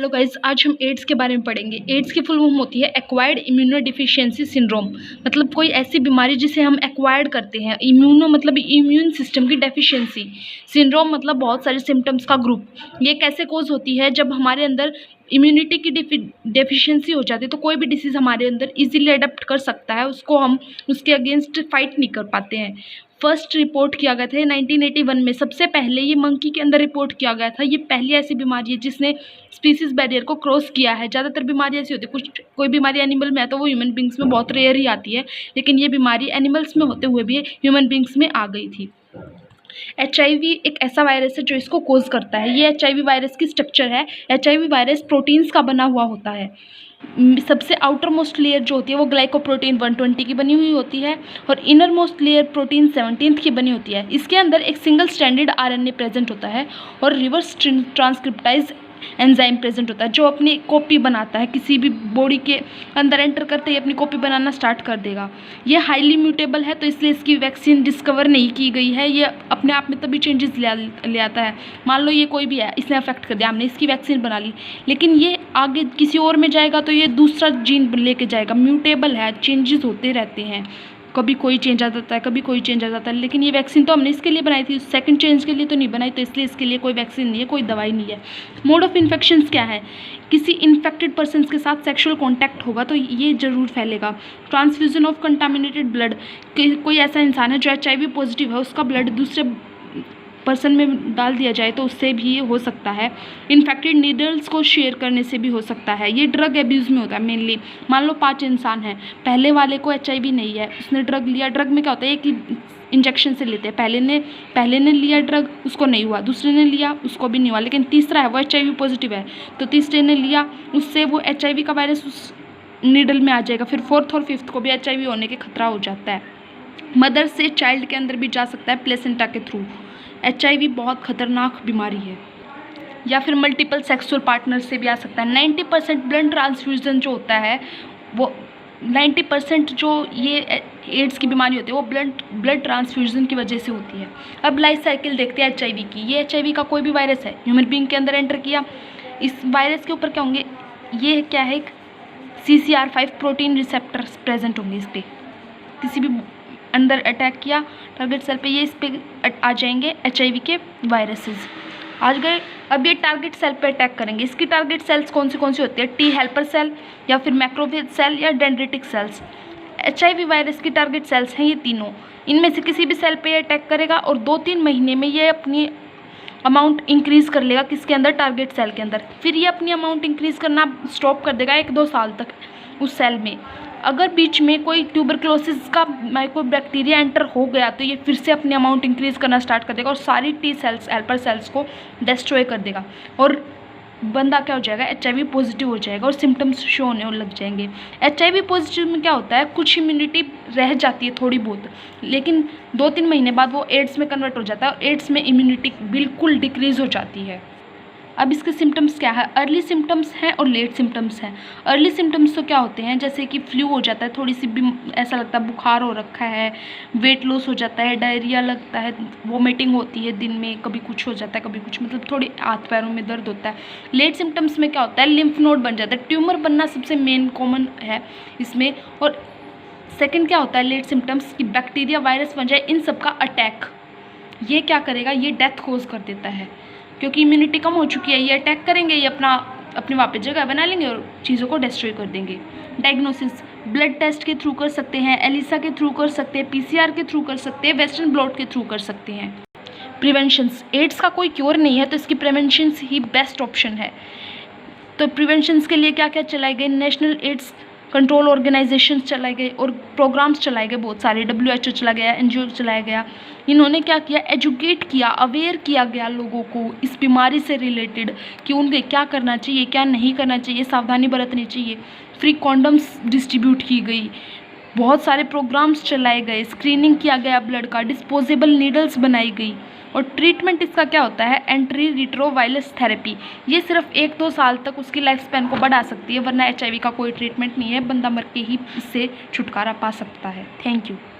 Hello guys, आज हम ads के बारे में पढ़ेंगे। एड्स की फुल फॉर्म होती है एक्वायर्ड इम्यूनोडिफिशियेंसी सिंड्रोम। मतलब कोई ऐसी बीमारी जिसे हम एक्वायर्ड करते हैं। इम्यूनो मतलब इम्यून सिस्टम की डेफिशिएंसी। सिंड्रोम मतलब बहुत सारे सिम्टम्स का ग्रुप। ये कैसे कोज होती है? जब हमारे अंदर इम्यूनिटी की डेफिशिएंसी हो जाती है तो कोई भी डिसीज़ हमारे अंदर इजीली अडेप्ट कर सकता है, उसको हम उसके अगेंस्ट फाइट नहीं कर पाते हैं। फर्स्ट रिपोर्ट किया गया था 1981 में। सबसे पहले ये मंकी के अंदर रिपोर्ट किया गया था। ये पहली ऐसी बीमारी है जिसने स्पीसीज बैरियर को क्रॉस किया है। ज़्यादातर बीमारी ऐसी होती है, कोई बीमारी एनिमल में है तो वो ह्यूमन बींग्स में बहुत रेयर ही आती है, लेकिन ये बीमारी एनिमल्स में होते हुए भी ह्यूमन बींग्स में आ गई थी। HIV एक ऐसा वायरस है जो इसको कोज करता है। ये HIV वायरस की स्ट्रक्चर है। HIV वायरस प्रोटीन्स का बना हुआ होता है। सबसे आउटर मोस्ट लेयर जो होती है वो ग्लाइकोप्रोटीन 120 की बनी हुई होती है और इनर मोस्ट लेयर प्रोटीन 17 की बनी होती है। इसके अंदर एक सिंगल स्ट्रैंडेड RNA प्रेजेंट होता है और रिवर्स ट्रांसक्रिप्टाइज एंजाइम प्रेजेंट होता है जो अपनी कॉपी बनाता है। किसी भी बॉडी के अंदर एंटर करते ही अपनी कॉपी बनाना स्टार्ट कर देगा। ये हाईली म्यूटेबल है तो इसलिए इसकी वैक्सीन डिस्कवर नहीं की गई है। ये अपने आप में तभी चेंजेस ले आता है। मान लो ये कोई भी है, इसने अफेक्ट कर दिया, हमने इसकी वैक्सीन बना ली, लेकिन ये आगे किसी और में जाएगा तो ये दूसरा जीन लेके जाएगा। म्यूटेबल है, चेंजेस होते रहते हैं। कभी कोई चेंज आ जाता है, कभी कोई चेंज आ जाता है, लेकिन ये वैक्सीन तो हमने इसके लिए बनाई थी, सेकंड चेंज के लिए तो नहीं बनाई, तो इसलिए इसके लिए कोई वैक्सीन नहीं है, कोई दवाई नहीं है। मोड ऑफ इन्फेक्शंस क्या है? किसी इन्फेक्टेड पर्सन के साथ सेक्सुअल कॉन्टैक्ट होगा तो ये जरूर फैलेगा। ट्रांसफ्यूजन ऑफ कंटामिनेटेड ब्लड, कोई ऐसा इंसान है जो HIV पॉजिटिव है, उसका ब्लड दूसरे पर्सन में डाल दिया जाए तो उससे भी ये हो सकता है। इन्फेक्टेड नीडल्स को शेयर करने से भी हो सकता है। ये ड्रग एब्यूज़ में होता है मेनली। मान लो 5 इंसान हैं, पहले वाले को HIV नहीं है, उसने ड्रग लिया। ड्रग में क्या होता है, एक इंजेक्शन से लेते हैं। पहले ने लिया ड्रग, उसको नहीं हुआ, दूसरे ने लिया, उसको भी नहीं हुआ, लेकिन तीसरा है वो HIV पॉजिटिव है, तो तीसरे ने लिया, उससे वो HIV का वायरस उस नीडल में आ जाएगा। फिर 4th और 5th को भी HIV होने के खतरा हो जाता है। मदर से चाइल्ड के अंदर भी जा सकता है प्लेसेंटा के थ्रू। HIV बहुत खतरनाक बीमारी है। या फिर मल्टीपल सेक्सुअल पार्टनर से भी आ सकता है। 90% ब्लड ट्रांसफ्यूजन जो होता है वो 90% जो ये एड्स की बीमारी होती है वो ब्लड ट्रांसफ्यूजन की वजह से होती है। अब लाइफ साइकिल देखते हैं HIV की। ये HIV का कोई भी वायरस है, ह्यूमन बीइंग के अंदर एंटर किया, इस वायरस के ऊपर क्या होंगे, ये क्या है, CCR5 प्रोटीन रिसेप्टर्स प्रेजेंट होंगे इस पर। किसी भी अंदर अटैक किया टारगेट सेल पे, ये इस पे आ जाएंगे HIV के वायरसेस। आज गए, अब ये टारगेट सेल पे अटैक करेंगे। इसकी टारगेट सेल्स कौन सी होती है? T हेल्पर सेल या फिर मैक्रोफेज सेल या डेंड्रिटिक सेल्स। HIV वायरस की टारगेट सेल्स हैं ये तीनों। इनमें से किसी भी सेल पे अटैक करेगा और 2-3 महीने में ये अपनी अमाउंट इंक्रीज कर लेगा। किसके अंदर? टारगेट सेल के अंदर। फिर ये अपनी अमाउंट इंक्रीज करना स्टॉप कर देगा 1-2 साल तक उस सेल में। अगर बीच में कोई ट्यूबरक्लोसिस का माइक्रोबैक्टीरिया एंटर हो गया तो ये फिर से अपनी अमाउंट इंक्रीज करना स्टार्ट कर देगा और सारी T सेल्स, हेल्पर सेल्स को डिस्ट्रॉय कर देगा और बंदा क्या हो जाएगा, HIV पॉजिटिव हो जाएगा और सिम्टम्स शो होने लग जाएंगे। HIV पॉजिटिव में क्या होता है, कुछ इम्यूनिटी रह जाती है थोड़ी बहुत, लेकिन 2-3 महीने बाद वो एड्स में कन्वर्ट हो जाता है और एड्स में इम्यूनिटी बिल्कुल डिक्रीज हो जाती है। अब इसके सिम्टम्स क्या है? अर्ली सिम्टम्स हैं और लेट सिम्टम्स हैं। अर्ली सिम्टम्स तो क्या होते हैं, जैसे कि फ्लू हो जाता है, थोड़ी सी भी ऐसा लगता है बुखार हो रखा है, वेट लॉस हो जाता है, डायरिया लगता है, वोमिटिंग होती है दिन में, कभी कुछ हो जाता है कभी कुछ, मतलब थोड़ी हाथ पैरों में दर्द होता है। लेट सिम्टम्स में क्या होता है, लिम्फ नोड बन जाता है। ट्यूमर बनना सबसे मेन कॉमन है इसमें। और सेकेंड क्या होता है लेट सिम्टम्स, की बैक्टीरिया वायरस बन जाए, इन सब का अटैक। ये क्या करेगा, ये डेथ कोज कर देता है क्योंकि इम्यूनिटी कम हो चुकी है। ये अटैक करेंगे, ये अपनी वापस जगह बना लेंगे और चीज़ों को डिस्ट्रॉय कर देंगे। डायग्नोसिस ब्लड टेस्ट के थ्रू कर सकते हैं, एलिसा के थ्रू कर सकते हैं, PCR के थ्रू कर सकते हैं, वेस्टर्न ब्लॉट के थ्रू कर सकते हैं। प्रिवेंशंस, एड्स का कोई क्योर नहीं है तो इसकी प्रिवेंशंस ही बेस्ट ऑप्शन है। तो प्रिवेंशंस के लिए क्या क्या चलाए गए, नेशनल एड्स कंट्रोल ऑर्गेनाइजेशंस चलाए गए और प्रोग्राम्स चलाए गए बहुत सारे। WHO चला गया, NGO चलाया गया। इन्होंने क्या किया, एजुकेट किया, अवेयर किया गया लोगों को इस बीमारी से रिलेटेड कि उनके क्या करना चाहिए, क्या नहीं करना चाहिए, सावधानी बरतनी चाहिए। फ्री कॉन्डम्स डिस्ट्रीब्यूट की गई, बहुत सारे प्रोग्राम्स चलाए गए, स्क्रीनिंग किया गया ब्लड का, डिस्पोजेबल नीडल्स बनाई गई। और ट्रीटमेंट इसका क्या होता है, एंट्री रिट्रोवायरस थेरेपी। ये सिर्फ 1-2 साल तक उसकी लाइफ स्पैन को बढ़ा सकती है, वरना HIV का कोई ट्रीटमेंट नहीं है, बंदा मर के ही इससे छुटकारा पा सकता है। Thank you.